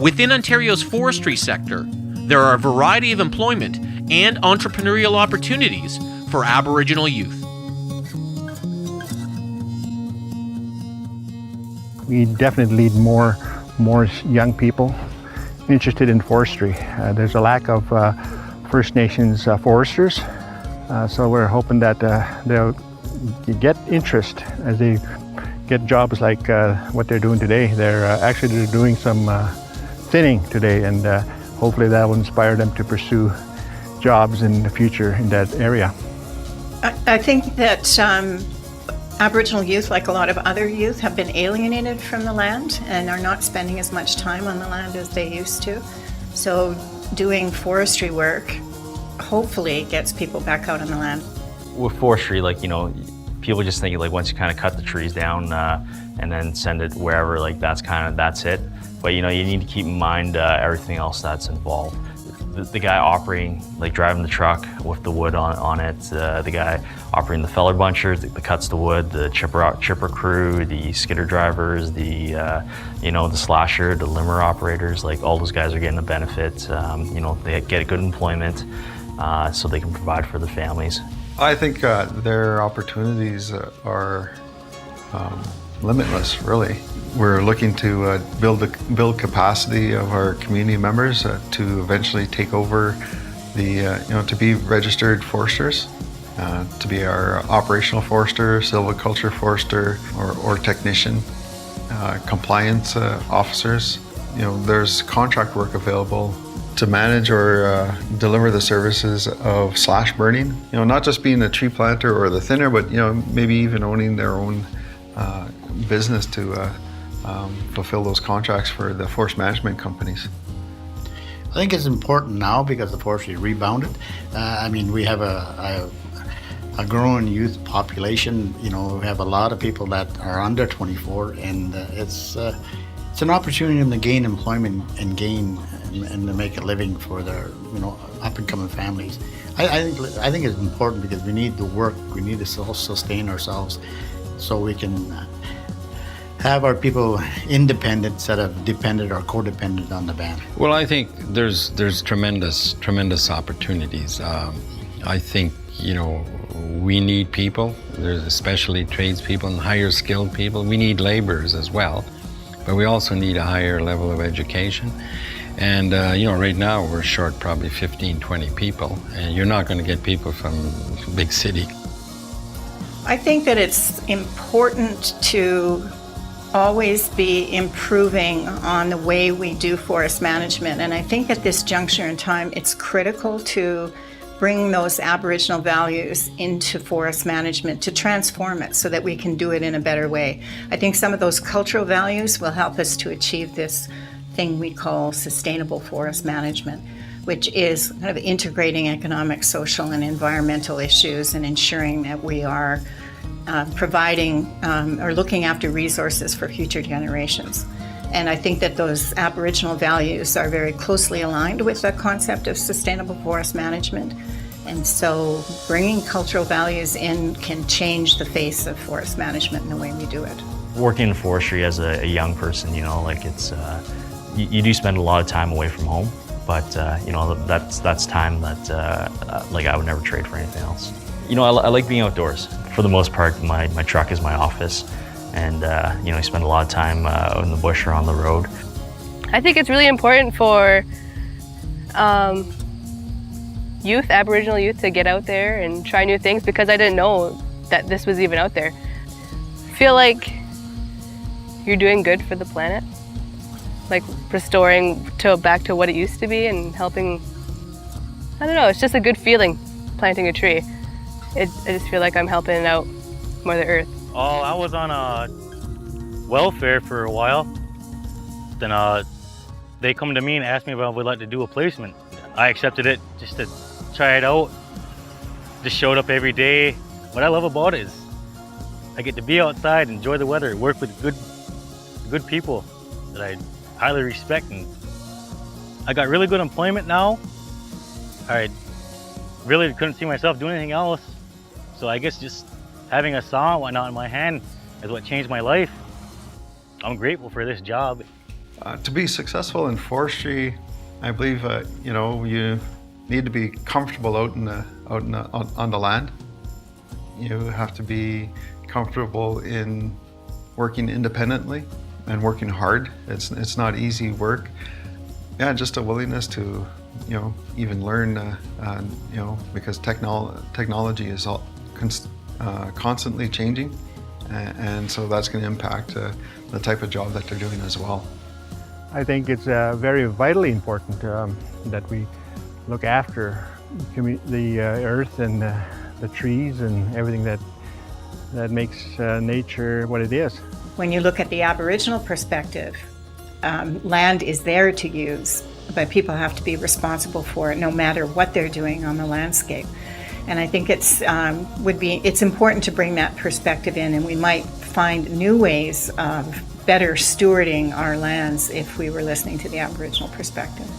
Within Ontario's forestry sector, there are a variety of employment and entrepreneurial opportunities for Aboriginal youth. We definitely need more young people interested in forestry. There's a lack of First Nations foresters, so we're hoping that they'll get interest as they get jobs like what they're doing today. They're doing some thinning today, and hopefully that will inspire them to pursue jobs in the future in that area. I think that Aboriginal youth, like a lot of other youth, have been alienated from the land and are not spending as much time on the land as they used to. So doing forestry work hopefully gets people back out on the land. With forestry, people just think once you kind of cut the trees down and then send it wherever, that's it. But you need to keep in mind everything else that's involved. The guy operating, driving the truck with the wood on it, the guy operating the feller buncher that cuts the wood, the chipper crew, the skidder drivers, the slasher, the limber operators, all those guys are getting a benefit. They get good employment so they can provide for their families. I think their opportunities are limitless, really. We're looking to build capacity of our community members to eventually take over to be registered foresters, to be our operational forester, silviculture forester, or technician, compliance officers. There's contract work available to manage or deliver the services of slash burning. Not just being a tree planter or the thinner, but maybe even owning their own business to fulfill those contracts for the forest management companies. I think it's important now because the forestry rebounded. We have a growing youth population. We have a lot of people that are under 24, and it's an opportunity to gain employment and to make a living for their up and coming families. I think it's important because we need to work. We need to self-sustain ourselves so we can have our people independent instead of dependent or codependent on the band. Well, I think there's tremendous opportunities. I think we need people. There's especially tradespeople and higher skilled people. We need laborers as well, but we also need a higher level of education. And right now we're short probably 15, 20 people, and you're not going to get people from big city. I think that it's important to always be improving on the way we do forest management. And I think at this juncture in time, it's critical to bring those Aboriginal values into forest management, to transform it so that we can do it in a better way. I think some of those cultural values will help us to achieve this thing we call sustainable forest management, which is kind of integrating economic, social, and environmental issues and ensuring that we are providing or looking after resources for future generations. And I think that those Aboriginal values are very closely aligned with the concept of sustainable forest management. And so bringing cultural values in can change the face of forest management and the way we do it. Working in forestry as a young person, it's you do spend a lot of time away from home, but that's time that I would never trade for anything else. I like being outdoors. For the most part, my truck is my office, and I spend a lot of time out in the bush or on the road. I think it's really important for youth, Aboriginal youth, to get out there and try new things, because I didn't know that this was even out there. I feel like you're doing good for the planet, restoring back to what it used to be and helping. I don't know, it's just a good feeling planting a tree. I just feel like I'm helping out Mother Earth. Oh, I was on welfare for a while. Then they come to me and asked me if I would like to do a placement. I accepted it just to try it out. Just showed up every day. What I love about it is I get to be outside, enjoy the weather, work with good people that I highly respect, and I got really good employment now. I really couldn't see myself doing anything else. So I guess just having a saw and whatnot in my hand is what changed my life. I'm grateful for this job. To be successful in forestry, I believe you need to be comfortable on the land. You have to be comfortable in working independently and working hard. It's not easy work. Yeah, just a willingness to even learn. Because technology is constantly changing, and so that's going to impact the type of job that they're doing as well. I think it's very vitally important that we look after the earth and the trees and everything that makes nature what it is. When you look at the Aboriginal perspective, land is there to use, but people have to be responsible for it no matter what they're doing on the landscape. And I think it's important to bring that perspective in, and we might find new ways of better stewarding our lands if we were listening to the Aboriginal perspective.